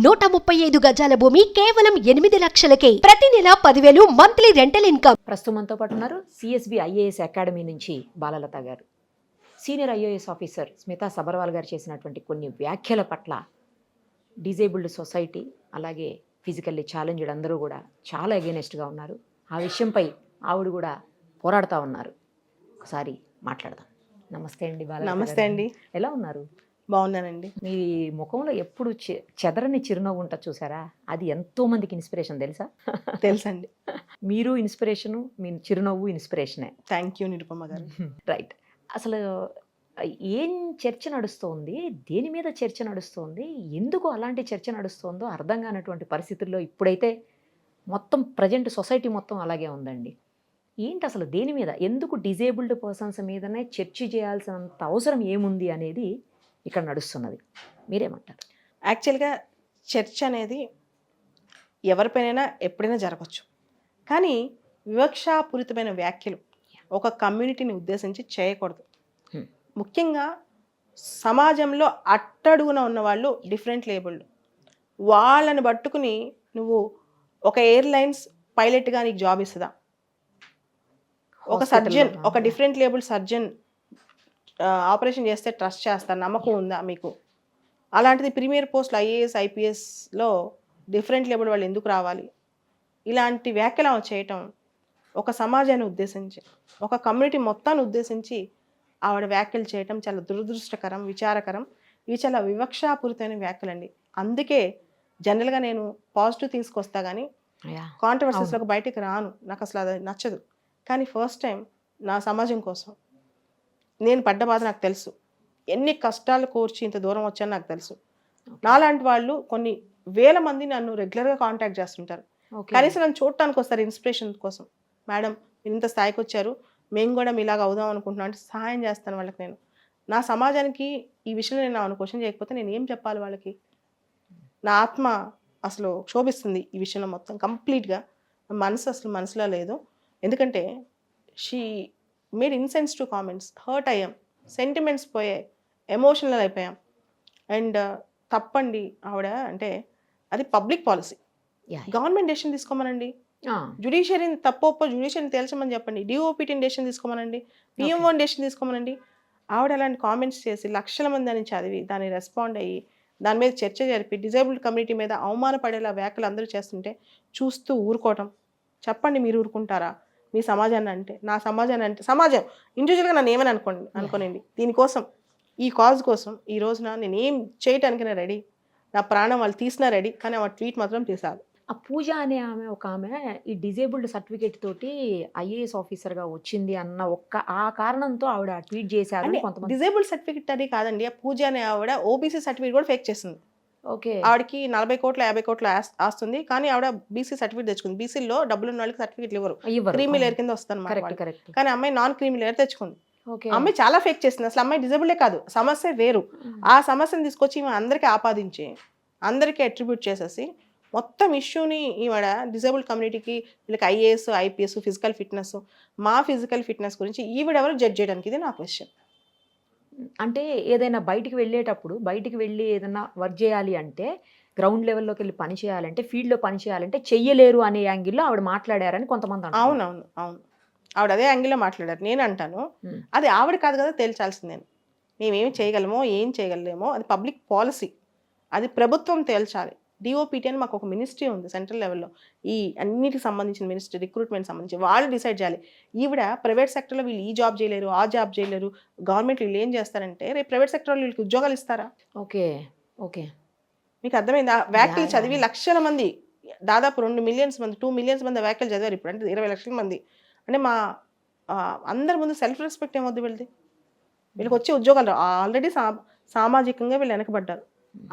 135 గజాల భూమి కేవలం 8 లక్షలకే. ప్రతి నెల 10,000 మంత్లీ రెంటల్ ఇన్కమ్. ప్రస్తుతం మనతో పాటు ఉన్నారు సిఎస్బి ఐఏఎస్ అకాడమీ నుంచి బాలలత గారు. Senior IAS officer Smita Sabharwal గారు చేసినటువంటి కొన్ని వ్యాఖ్యల పట్ల డిజేబుల్డ్ సొసైటీ అలాగే ఫిజికల్లీ ఛాలెంజ్డ్ అందరూ కూడా చాలా అగేనెస్ట్గా ఉన్నారు. ఆ విషయంపై ఆవిడ కూడా పోరాడుతూ ఉన్నారు. ఒకసారి మాట్లాడదాం. నమస్తే అండి బాలలత గారు. నమస్తే అండి. ఎలా ఉన్నారు? బాగున్నానండి. మీ ముఖంలో ఎప్పుడు చెదరని చిరునవ్వు ఉంటుంది చూసారా, అది ఎంతో మందికి ఇన్స్పిరేషన్ తెలుసా? తెలుసండి. మీరు ఇన్స్పిరేషను, మీ చిరునవ్వు ఇన్స్పిరేషనే. థ్యాంక్ యూ నిరుపమ గారు. రైట్. అసలు ఏం చర్చ నడుస్తోంది, దేని మీద చర్చ నడుస్తోంది, ఎందుకు అలాంటి చర్చ నడుస్తోందో అర్థం కానటువంటి పరిస్థితుల్లో ఇప్పుడైతే మొత్తం ప్రజెంట్ సొసైటీ మొత్తం అలాగే ఉందండి. ఏంటి అసలు దేని మీద, ఎందుకు డిజేబుల్డ్ పర్సన్స్ మీదనే చర్చ చేయాల్సినంత అవసరం ఏముంది అనేది ఇక్కడ నడుస్తున్నది. మీరేమంటారు? యాక్చువల్గా చర్చ అనేది ఎవరిపైనైనా ఎప్పుడైనా జరగచ్చు, కానీ వివక్షాపూరితమైన వ్యాఖ్యలు ఒక కమ్యూనిటీని ఉద్దేశించి చేయకూడదు. ముఖ్యంగా సమాజంలో అట్టడుగున ఉన్నవాళ్ళు డిఫరెంట్ లేబుల్డ్, వాళ్ళని పట్టుకుని నువ్వు ఒక ఎయిర్లైన్స్ పైలట్గా నీకు జాబ్ ఇస్తుందా? ఒక సర్జన్, ఒక డిఫరెంట్ లేబుల్ సర్జన్ ఆపరేషన్ చేస్తే ట్రస్ట్ చేస్తారు, నమ్మకం ఉందా మీకు? అలాంటిది ప్రీమియర్ పోస్టులు ఐఏఎస్ ఐపీఎస్లో డిఫరెంట్ లేబుల్ వాళ్ళు ఎందుకు రావాలి? ఇలాంటి వ్యాఖ్యలు చేయటం ఒక సమాజాన్ని ఉద్దేశించి, ఒక కమ్యూనిటీ మొత్తాన్ని ఉద్దేశించి ఆవిడ వ్యాఖ్యలు చేయటం చాలా దురదృష్టకరం, విచారకరం. ఇవి చాలా వివక్షాపూరితమైన వ్యాఖ్యలండి. అందుకే జనరల్గా నేను పాజిటివ్ తీసుకొస్తా కానీ కాంట్రవర్సీస్లోకి బయటికి రాను. నాకు అసలు అది నచ్చదు. కానీ ఫస్ట్ టైం నా సమాజం కోసం నేను పడ్డ బాధ నాకు తెలుసు. ఎన్ని కష్టాలు కోర్చి ఇంత దూరం వచ్చాను నాకు తెలుసు. నాలాంటి వాళ్ళు కొన్ని వేల మంది నన్ను రెగ్యులర్గా కాంటాక్ట్ చేస్తుంటారు. కనీసం నన్ను చూడటానికి వస్తారు ఇన్స్పిరేషన్ కోసం. మేడం మీరు ఇంత స్థాయికి వచ్చారు, మేము కూడా మీలాగా అవుదాం అనుకుంటున్నాం అంటే సహాయం చేస్తాను వాళ్ళకి. నేను నా సమాజానికి ఈ విషయంలో నేను ఆమెను క్వశ్చన్ చేయకపోతే నేను ఏం చెప్పాలి వాళ్ళకి? నా ఆత్మ అసలు క్షోభిస్తుంది ఈ విషయంలో మొత్తం కంప్లీట్గా. మనసు అసలు మనసులో లేదు. ఎందుకంటే she made insensitive comments. Hurt అయ్యాం, సెంటిమెంట్స్ పోయాయి, ఎమోషనల్ అయిపోయాం. అండ్ తప్పండి ఆవిడ అంటే అది పబ్లిక్ పాలసీ. గవర్నమెంట్ డెసిషన్ తీసుకోమనండి, జ్యుడిషియరీని తప్పొప్పో జ్యుడిషియరీని తేల్చమని చెప్పండి, డిఓపిటీని డెసిషన్ తీసుకోమనండి, పిఎంఓని డెసిషన్ తీసుకోమనండి. ఆవిడ అలాంటి కామెంట్స్ చేసి లక్షల మంది అని చదివి దాన్ని రెస్పాండ్ అయ్యి దాని మీద చర్చ జరిపి డిజేబుల్డ్ కమ్యూనిటీ మీద అవమానపడేలా వ్యాఖ్యలు అందరూ చేస్తుంటే చూస్తూ ఊరుకోవటం. చెప్పండి, మీరు ఊరుకుంటారా? మీ సమాజాన్ని అంటే, నా సమాజాన్ని అంటే, సమాజం ఇండివిజువల్గా నన్ను ఏమని అనుకోనండి. దీనికోసం, ఈ కాజ్ కోసం ఈ రోజున నేను ఏం చేయటానికి నేను రెడీ. నా ప్రాణం వాళ్ళు తీసినా రెడీ. కానీ ఆ ట్వీట్ మాత్రం తీసారు. ఆ పూజ అనే ఆమె ఈ డిజేబుల్డ్ సర్టిఫికేట్ తోటి ఐఏఎస్ ఆఫీసర్గా వచ్చింది అన్న ఆ కారణంతో ఆవిడ ట్వీట్ చేశారు. కొంతమంది డిజేబుల్డ్ సర్టిఫికేట్ అది కాదండి, ఆ పూజ అనే ఆవిడ ఓబీసీ సర్టిఫికేట్ కూడా ఫేక్ చేసింది. ఓకే, ఆవిడకి 40 కోట్ల 50 కోట్ల ఆస్తుంది, కానీ ఆవిడ బీసీ సర్టిఫికేట్ తెచ్చుకుంది. బీసీలో డబ్బులు ఉన్న వాళ్ళకి సర్టిఫికేట్లు ఇవ్వరు, క్రీమీ లేయర్ కింద వస్తాను. కానీ అమ్మాయి నాన్ క్రీమీ లేయర్ తెచ్చుకుంది. అమ్మాయి చాలా ఫేక్ చేసింది. అసలు అమ్మాయి డిజేబుల్డే కాదు, సమస్య వేరు. ఆ సమస్యను తీసుకొచ్చి ఈమె అందరికీ ఆపాదించి అందరికీ అట్రిబ్యూట్ చేసేసి మొత్తం ఇష్యూని ఈవిడ డిజేబుల్డ్ కమ్యూనిటీకి, వీళ్ళకి ఐఏఎస్ ఐపీఎస్ ఫిజికల్ ఫిట్నెస్, మా ఫిజికల్ ఫిట్నెస్ గురించి ఈవిడెవరు జడ్జ్ చేయడానికి? ఇది నా క్వశ్చన్. అంటే ఏదైనా బయటికి వెళ్ళి ఏదైనా వర్క్ చేయాలి అంటే, గ్రౌండ్ లెవెల్లోకి వెళ్ళి పని చేయాలంటే, ఫీల్డ్లో పని చేయాలంటే చెయ్యలేరు అనే యాంగిల్లో ఆవిడ మాట్లాడారని కొంతమంది అంటారు. అవునవును, ఆవిడ అదే యాంగిల్లో మాట్లాడారు. నేను అంటాను అది ఆవిడ కాదు కదా తేల్చాల్సింది. మేమేమి చేయగలమో ఏం చేయగలేమో అది పబ్లిక్ పాలసీ, అది ప్రభుత్వం తేల్చాలి. డిఓపిటీ అని మాకు ఒక మినిస్ట్రీ ఉంది సెంట్రల్ లెవెల్లో, ఈ అన్నిటికి సంబంధించిన మినిస్ట్రీ, రిక్రూట్మెంట్ సంబంధించి వాళ్ళు డిసైడ్ చేయాలి. ఈవిడ ప్రైవేట్ సెక్టర్లో వీళ్ళు ఈ జాబ్ చేయలేరు, ఆ జాబ్ చేయలేరు, గవర్నమెంట్ వీళ్ళు ఏం చేస్తారంటే రేపు ప్రైవేట్ సెక్టర్లో వీళ్ళకి ఉద్యోగాలు ఇస్తారా? ఓకే మీకు అర్థమైందా? వ్యాఖ్యలు చదివి లక్షల మంది, దాదాపు 2 మిలియన్స్ మంది 2 మిలియన్స్ మంది వ్యాఖ్యలు చదివారు ఇప్పుడు. అంటే 20 లక్షల మంది. అంటే మా అందరి ముందు సెల్ఫ్ రెస్పెక్ట్ ఏమవుద్ది వీళ్ళది? వీళ్ళకి వచ్చే ఉద్యోగాలు ఆల్రెడీ సామాజికంగా వీళ్ళు వెనకబడ్డారు,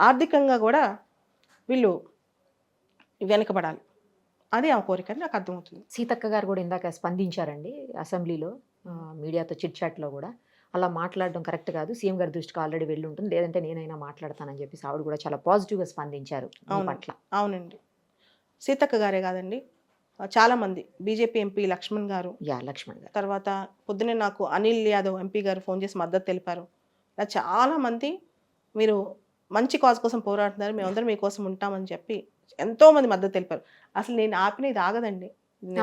ఆర్థికంగా కూడా వీళ్ళు వెనకబడాలి. అది ఆ కోరిక అని నాకు అర్థమవుతుంది. సీతక్క గారు కూడా ఇందాక స్పందించారండి అసెంబ్లీలో, మీడియాతో చిట్ చాట్లో కూడా. అలా మాట్లాడడం కరెక్ట్ కాదు, సీఎం గారి దృష్టికి ఆల్రెడీ వెళ్ళి ఉంటుంది, లేదంటే నేనైనా మాట్లాడతానని చెప్పేసి ఆవిడ కూడా చాలా పాజిటివ్గా స్పందించారు పట్ల. అవునండి, సీతక్క గారే కాదండి, చాలామంది బీజేపీ ఎంపీ లక్ష్మణ్ గారు, తర్వాత పొద్దునే నాకు అనిల్ యాదవ్ ఎంపీ గారు ఫోన్ చేసి మద్దతు తెలిపారు. ఇలా చాలామంది మీరు మంచి కాజ్ కోసం పోరాడుతున్నారు, మేమందరం మీకోసం ఉంటామని చెప్పి ఎంతోమంది మద్దతు తెలిపారు. అసలు నేను ఆపిన ఇది ఆగదండి.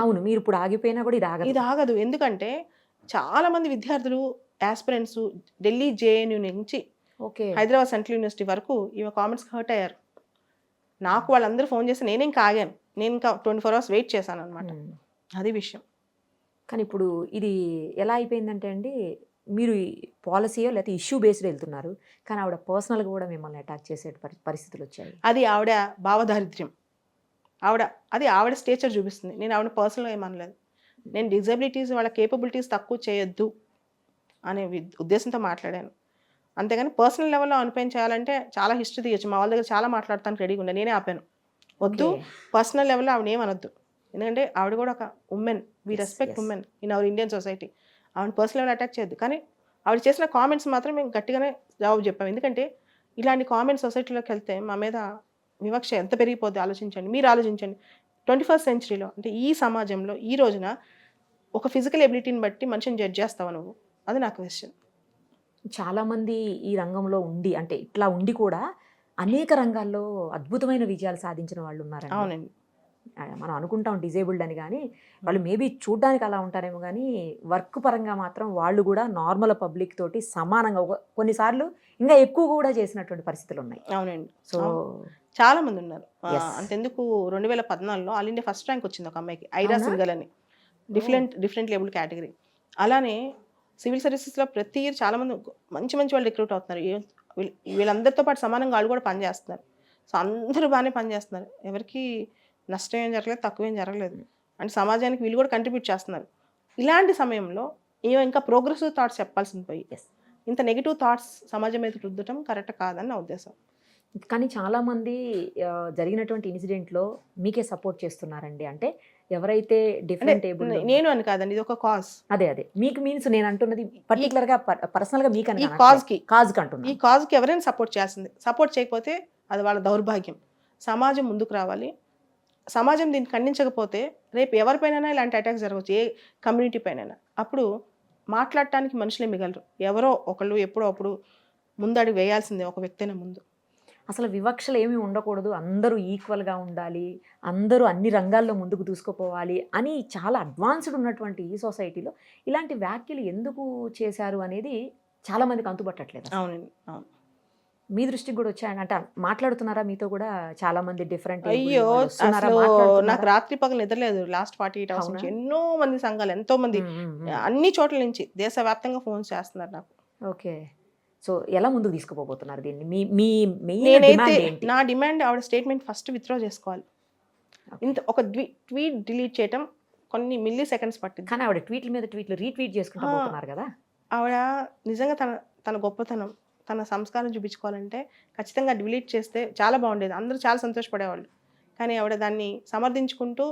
అవును, మీరు ఇప్పుడు ఆగిపోయినా కూడా ఇది ఆగదు. ఇది ఆగదు. ఎందుకంటే చాలామంది విద్యార్థులు, యాస్పిరెంట్స్ ఢిల్లీ జేఎన్యూ నుంచి ఓకే. హైదరాబాద్ సెంట్రల్ యూనివర్సిటీ వరకు ఈమె కామెంట్స్కి హర్ట్ అయ్యారు. నాకు వాళ్ళందరూ ఫోన్ చేసి నేను ఇంకా ఆగాను. నేను ఇంకా 24 hours వెయిట్ చేశాను అనమాట. అది విషయం. కానీ ఇప్పుడు ఇది ఎలా అయిపోయిందంటే అండి, మీరు పాలసీయో లేకపోతే ఇష్యూ బేస్డ్ వెళ్తున్నారు, కానీ ఆవిడ పర్సనల్గా కూడా మిమ్మల్ని అటాక్ చేసే పరిస్థితులు వచ్చాయి. అది ఆవిడ భావదారిద్ర్యం. అది ఆవిడ స్టేచర్ చూపిస్తుంది. నేను ఆవిడ పర్సనల్గా ఏమనలేదు. నేను డిజబిలిటీస్, వాళ్ళ కేపబిలిటీస్ తక్కువ చేయొద్దు అనే ఉద్దేశంతో మాట్లాడాను. అంతేగాని పర్సనల్ లెవెల్లో అనిపేం చేయాలంటే చాలా హిస్టరీ తీయచ్చు. మా వాళ్ళ దగ్గర చాలా మాట్లాడతాను రెడీగా ఉండే. నేనే ఆపాను. వద్దు, పర్సనల్ లెవెల్లో ఆవిడ ఏమనొద్దు. ఎందుకంటే ఆవిడ కూడా ఒక women. We respect women in our Indian society. ఆవిడ పర్సనల్ లెవెల్ అటాక్ చేయొద్దు. కానీ ఆవిడ చేసిన కామెంట్స్ మాత్రం మేము గట్టిగానే జవాబు చెప్పాము. ఎందుకంటే ఇలాంటి కామెంట్స్ సొసైటీలోకి వెళ్తే మా మీద వివక్ష ఎంత పెరిగిపోద్ది ఆలోచించండి. మీరు ఆలోచించండి, 21st centuryలో అంటే ఈ సమాజంలో ఈ రోజున ఒక ఫిజికల్ ఎబిలిటీని బట్టి మనిషిని జడ్జ్ చేస్తావా నువ్వు? అది నా క్వశ్చన్. చాలామంది ఈ రంగంలో ఉండి, అంటే ఇట్లా ఉండి కూడా అనేక రంగాల్లో అద్భుతమైన విజయాలు సాధించిన వాళ్ళు ఉన్నారండి. అవునండి. మనం అనుకుంటాం డిజేబుల్డ్ అని, కానీ వాళ్ళు మేబీ చూడ్డానికి అలా ఉంటారేమో, కానీ వర్క్ పరంగా మాత్రం వాళ్ళు కూడా నార్మల్ పబ్లిక్ తోటి సమానంగా కొన్నిసార్లు ఇంకా ఎక్కువ కూడా చేసినటువంటి పరిస్థితులు ఉన్నాయి. అవునండి. సో చాలా మంది ఉన్నారు. Yes. అంతెందుకు 2014లో ఆల్ ఇండియా ఫస్ట్ ర్యాంక్ వచ్చింది ఒక అమ్మాయికి, ఐరా సింగల్ అని. Different label category. అలానే సివిల్ సర్వీసెస్లో ప్రతి ఇయర్ చాలా మంది మంచి వాళ్ళు రిక్రూట్ అవుతున్నారు. వీళ్ళందరితో పాటు సమానంగా వాళ్ళు కూడా పనిచేస్తున్నారు. సో అందరూ బాగానే పనిచేస్తున్నారు. ఎవరికి నష్టం ఏం జరగలేదు, తక్కువ ఏం జరగలేదు. అంటే సమాజానికి వీళ్ళు కూడా కంట్రిబ్యూట్ చేస్తున్నారు. ఇలాంటి సమయంలో ఇంకా ప్రోగ్రెసివ్ థాట్స్ చెప్పాల్సింది పోయి ఇంత నెగిటివ్ థాట్స్ సమాజం మీద రుద్దటం కరెక్ట్ కాదని నా ఉద్దేశం. కానీ చాలామంది జరిగినటువంటి ఇన్సిడెంట్లో మీకే సపోర్ట్ చేస్తున్నారండి. అంటే ఎవరైతే డిఫరెంట్ ఏబుల్, నేను అని కాదండి, ఇది ఒక కాజ్. అదే మీకు మీన్స్ నేను అంటున్నది పర్టికులర్గా పర్సనల్గా మీకు ఈ కాజ్కి అంటున్నాను. ఈ కాజ్కి ఎవరైనా సపోర్ట్ చేస్తుంది. సపోర్ట్ చేయకపోతే అది వాళ్ళ దౌర్భాగ్యం. సమాజం ముందుకు రావాలి. సమాజం దీన్ని ఖండించకపోతే రేపు ఎవరిపైనైనా ఇలాంటి అటాక్స్ జరగవచ్చు, ఏ కమ్యూనిటీ పైనైనా. అప్పుడు మాట్లాడటానికి మనుషులే మిగలరు. ఎవరో ఒకళ్ళు ఎప్పుడో అప్పుడు ముందడుగు వేయాల్సిందే, ఒక వ్యక్తినే ముందు. అసలు వివక్షలు ఏమీ ఉండకూడదు, అందరూ ఈక్వల్గా ఉండాలి, అందరూ అన్ని రంగాల్లో ముందుకు దూసుకుపోవాలి అని చాలా అడ్వాన్స్డ్ ఉన్నటువంటి ఈ సొసైటీలో ఇలాంటి వ్యాఖ్యలు ఎందుకు చేశారు అనేది చాలా మందికి అంతుపట్టట్లేదు. అవునండి. అవును. మీ దృష్టికి కూడా వచ్చాయని అంటే మాట్లాడుతున్నారా మీతో కూడా చాలా మంది డిఫరెంట్? అయ్యో, అసలు నాకు రాత్రి పగలు నిద్రలేదు లాస్ట్ 48 hours నుంచి. ఎన్నో మంది సంఘాలు, ఎంతో మంది అన్ని చోట్ల నుంచి దేశవ్యాప్తంగా ఫోన్ చేస్తున్నారు నాకు. ఓకే. సో ఎలా ముందుకు తీసుకుపోతున్నారు దీన్ని? మీ నేనైతే నా డిమాండ్ ఆవిడ స్టేట్మెంట్ ఫస్ట్ విత్డ్రా చేసుకోవాలి. ఇంత ఒక ట్వీట్ డిలీట్ చేయటం కొన్ని మిల్లీ సెకండ్స్ పట్టింది. కానీ ఆవిడ ట్వీట్ల మీద ట్వీట్లు రీట్వీట్ చేసుకుంటూ పోతున్నారు కదా. ఆవిడ నిజంగా తన గొప్పతనం, తన సంస్కారం చూపించుకోవాలంటే ఖచ్చితంగా డిలీట్ చేస్తే చాలా బాగుండేది. అందరూ చాలా సంతోషపడేవాళ్ళు. కానీ ఆవిడ దాన్ని సమర్థించుకుంటూ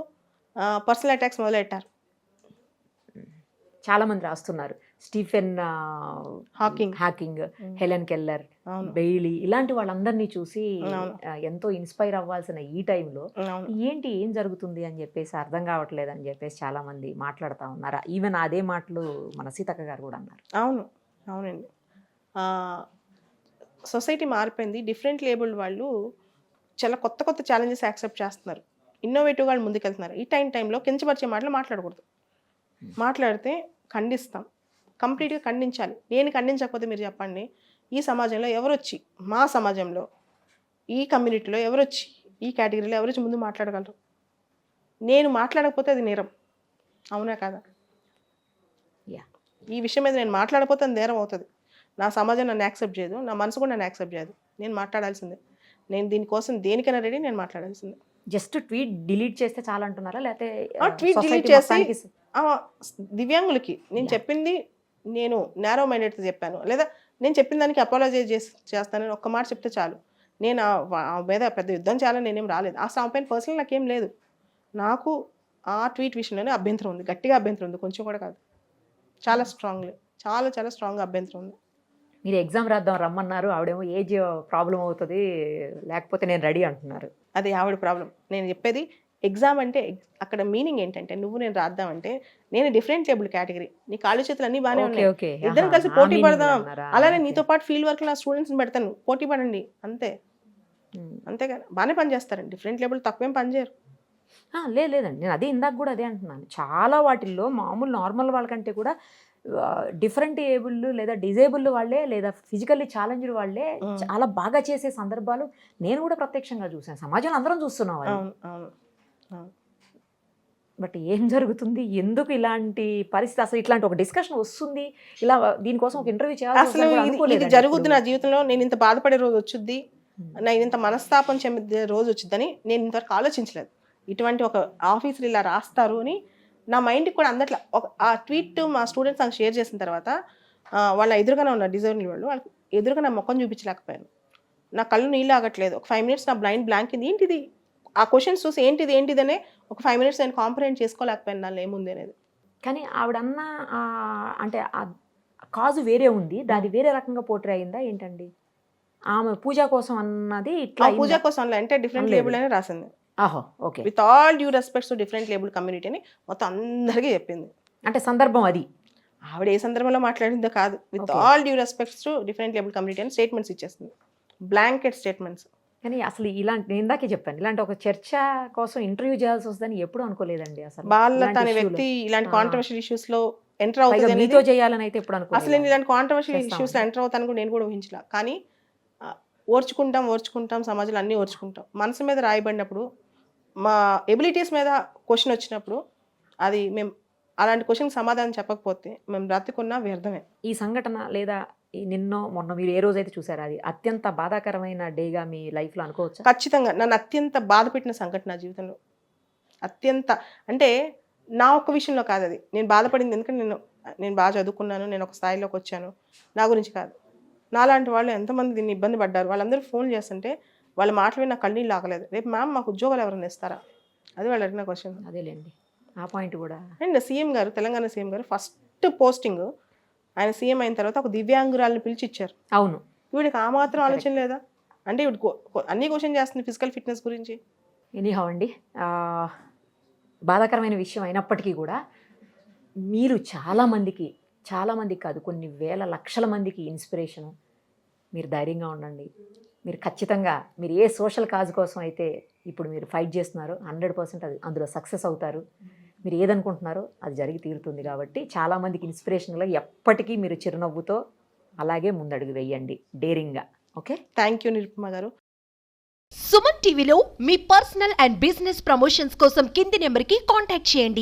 పర్సనల్ అటాక్స్ మొదలెట్టారు. చాలా మంది రాస్తున్నారు, Stephen Hawking, Helen Keller, Bailey, ఇలాంటి వాళ్ళందరినీ చూసి ఎంతో ఇన్స్పైర్ అవ్వాల్సిన ఈ టైంలో ఏం జరుగుతుంది అని చెప్పేసి అర్థం కావట్లేదు అని చెప్పేసి చాలా మంది మాట్లాడుతూ ఉన్నారు. ఈవెన్ అదే మాటలు మన సీతక్క గారు కూడా అన్నారు. అవునండి. సొసైటీ మారిపోయింది. డిఫరెంట్ లేబుల్డ్ వాళ్ళు చాలా కొత్త ఛాలెంజెస్ యాక్సెప్ట్ చేస్తున్నారు. ఇన్నోవేటివ్ వాళ్ళు ముందుకెళ్తున్నారు. ఈ టైంలో కించపరిచే మాటలు మాట్లాడకూడదు. మాట్లాడితే ఖండిస్తాం, కంప్లీట్గా ఖండించాలి. నేను ఖండించకపోతే మీరు చెప్పండి, ఈ సమాజంలో ఎవరొచ్చి, మా సమాజంలో ఈ కమ్యూనిటీలో ఎవరొచ్చి, ఈ కేటగిరీలో ఎవరొచ్చి ముందు మాట్లాడగలరు? నేను మాట్లాడకపోతే అది నేరం, అవునా కాదా? ఈ విషయం మీద నేను మాట్లాడకపోతే అది నేరం అవుతుంది. నా సమాజం నన్ను యాక్సెప్ట్ చేయదు, నా మనసు కూడా నన్ను యాక్సెప్ట్ చేయదు. నేను మాట్లాడాల్సిందే. నేను దీనికోసం దేనికైనా రెడీ, నేను మాట్లాడాల్సిందే. జస్ట్ ట్వీట్ డిలీట్ చేస్తే చాలా అంటున్నారా? లేకపోతే ట్వీట్ డిలీట్ చేసి దివ్యాంగులకి నేను చెప్పింది, నేను నేరో మైండెడ్తో చెప్పాను, లేదా నేను చెప్పిన దానికి అపాలజైజ్ చేస్తానని ఒక్క మాట చెప్తే చాలు. నేను ఆ మీద పెద్ద యుద్ధం చేయాలని నేనేం రాలేదు. ఆ పైన పర్సనల్ నాకేం లేదు. నాకు ఆ ట్వీట్ విషయంలోనే అభ్యంతరం ఉంది, గట్టిగా అభ్యంతరం ఉంది, కొంచెం కూడా కాదు, చాలా స్ట్రాంగ్లీ, చాలా స్ట్రాంగ్గా అభ్యంతరం ఉంది. మీరు ఎగ్జామ్ రాద్దాం రమ్మన్నారు, ఆవిడేమో ఏజ్ ప్రాబ్లం అవుతుంది, లేకపోతే నేను రెడీ అంటున్నారు. అది ఆవిడ ప్రాబ్లం. నేను చెప్పేది ఎగ్జామ్ అంటే అక్కడ మీనింగ్ ఏంటంటే నువ్వు నేను రాద్దామంటే నేను డిఫరెంట్ లేబుల్ కేటగిరీ, నీ కాళ్ళు చేతులు అన్నీ బాగానే ఓకే ఉన్నాయి, ఓకే ఇద్దరం ఆహా, కలిసి ఆ పోటీ meaning పడదాం, అన్నారా? అలానే ఓకే. నీతో పాటు ఫీల్డ్ వర్క్ నా స్టూడెంట్స్ని పెడతాను, పోటీ పడండి అంతే. ఉమ్. అంతేగాని బాగానే పని చేస్తారండి, డిఫరెంట్ లేబుల్ తక్కువేం పని చేయరు. లేదండి, నేను అదే ఇందాక కూడా అదే అంటున్నాను. చాలా వాటిల్లో మామూలు నార్మల్ వాళ్ళకంటే కూడా డిఫరెంట్ ఏబుల్ లేదా డిజేబుల్ వాళ్ళే లేదా ఫిజికల్లీ ఛాలెంజ్డ్ వాళ్ళే చాలా బాగా చేసే సందర్భాలు నేను కూడా ప్రత్యక్షంగా చూసాను. సమాజంలో అందరం చూస్తున్నాం అది. అవును అవును అవును. బట్ ఏం జరుగుతుంది, ఎందుకు ఇలాంటి పరిస్థితి, అసలు ఇట్లాంటి ఒక డిస్కషన్ వస్తుంది, ఇలా దీనికోసం ఒక ఇంటర్వ్యూ అసలు ఇది జరుగుద్ది నా జీవితంలో, నేను ఇంత బాధపడే రోజు వచ్చుద్ది, నేను ఇంత మనస్తాపం చెందే రోజు వచ్చిందని నేను ఇంతవరకు ఆలోచించలేదు. ఇటువంటి ఒక ఆఫీసర్ ఇలా రాస్తారు అని నా మైండ్కి కూడా అందట్లా. ఒక ఆ ట్వీట్ మా స్టూడెంట్స్ నాకు షేర్ చేసిన తర్వాత వాళ్ళ ఎదురుగానే ఉన్నారు డిజైన్ వాళ్ళకి ఎదురుగా నా ముఖం చూపించలేకపోయాను, నా కళ్ళు నీళ్ళు ఆగట్లేదు. ఒక 5 minutes నా బ్లైండ్ బ్లాంక్ ఇది ఏంటిది, ఆ క్వశ్చన్స్ చూసి ఏంటిదనే ఒక 5 minutes నేను కాంప్రహెండ్ చేసుకోలేకపోయాను దానిలో ఏముంది అనేది. కానీ ఆవిడన్న అంటే కాజు వేరే ఉంది, దాది వేరే రకంగా పోట్రే అయిందా ఏంటండి? ఆమె పూజ కోసం అన్నది ఇట్లా పూజ కోసం అంటే డిఫరెంట్ లేబుల్ అని రాసింది. ఆహో okay. With all due respects to different label community అని మొత్తం అందరికీ చెప్పింది. అంటే సందర్భం అది ఆవిడ ఏ సందర్భంలో మాట్లాడిందో కాదు, with all due respects to different label community అని స్టేట్మెంట్స్ ఇచ్చేస్తుంది, బ్లాంకెట్ స్టేట్మెంట్స్. కానీ అసలు ఇలాంటి నేను ఇందాకే చెప్పాను, ఇలాంటి ఒక చర్చ కోసం ఇంటర్వ్యూ చేయాల్సి వస్తుందని ఎప్పుడు అనుకోలేదండి. అసలు బాలలత అనే వ్యక్తి ఇలాంటి కాంట్రవర్షియల్ ఇష్యూస్ లో ఎంటర్ అవుతుంది మీతో చేయాలని అయితే ఎప్పుడు అసలు నేను ఇలాంటి కాంట్రవర్షియల్ ఇష్యూస్ లో ఎంటర్ అవుతాను కూడా నేను కూడా ఊహించలా. కానీ ఓర్చుకుంటాం సమాజంలో అన్నీ ఓర్చుకుంటాం. మనసు మీద రాయబడినప్పుడు మా ఎబిలిటీస్ మీద క్వశ్చన్ వచ్చినప్పుడు అది మేము అలాంటి క్వశ్చన్కి సమాధానం చెప్పకపోతే మేము బ్రతికున్నా వ్యర్థమే. ఈ సంఘటన లేదా నిన్నో మొన్న మీరు ఏ రోజైతే చూసారో అది అత్యంత బాధాకరమైన డేగా మీ లైఫ్లో అనుకోవచ్చా? ఖచ్చితంగా నన్ను అత్యంత బాధ పెట్టిన సంఘటన నా జీవితంలో. అత్యంత అంటే నా ఒక్క విషయంలో కాదు అది, నేను బాధపడింది ఎందుకంటే నేను బాగా చదువుకున్నాను, నేను ఒక స్థాయిలోకి వచ్చాను, నా గురించి కాదు. నాలాంటి వాళ్ళు ఎంతమంది దీన్ని ఇబ్బంది పడ్డారు, వాళ్ళందరూ ఫోన్ చేస్తుంటే వాళ్ళ మాటలు విని నా కన్నీళ్ళు ఆగలేదు. రేపు మ్యామ్ మాకు ఉద్యోగాలు ఎవరైనా ఇస్తారా, అది వాళ్ళు అడిగిన క్వశ్చన్. అదేలేండి, ఆ పాయింట్ కూడా. అండ్ సీఎం గారు, తెలంగాణ సీఎం గారు ఫస్ట్ పోస్టింగ్ ఆయన సీఎం అయిన తర్వాత ఒక దివ్యాంగురాలను పిలిచి ఇచ్చారు. అవును, వీడికి ఆ మాత్రం ఆలోచన లేదా అంటే వీడికి అన్ని క్వశ్చన్ చేస్తుంది ఫిజికల్ ఫిట్నెస్ గురించి. ఎనీహౌ అండి, బాధాకరమైన విషయం అయినప్పటికీ కూడా మీరు చాలామందికి కాదు కొన్ని వేల లక్షల మందికి ఇన్స్పిరేషను. మీరు ధైర్యంగా ఉండండి. మీరు ఖచ్చితంగా మీరు ఏ సోషల్ కాజ్ కోసం అయితే ఇప్పుడు మీరు ఫైట్ చేస్తున్నారో 100% అది అందులో సక్సెస్ అవుతారు. మీరు ఏదనుకుంటున్నారో అది జరిగి తీరుతుంది. కాబట్టి చాలామందికి ఇన్స్పిరేషన్గా ఎప్పటికీ మీరు చిరునవ్వుతో అలాగే ముందడుగు వేయండి డేరింగ్గా. ఓకే, థ్యాంక్ యూ నిరుపమ గారు. సుమన్ టీవీలో మీ పర్సనల్ అండ్ బిజినెస్ ప్రమోషన్స్ కోసం కింది నెంబర్కి కాంటాక్ట్ చేయండి.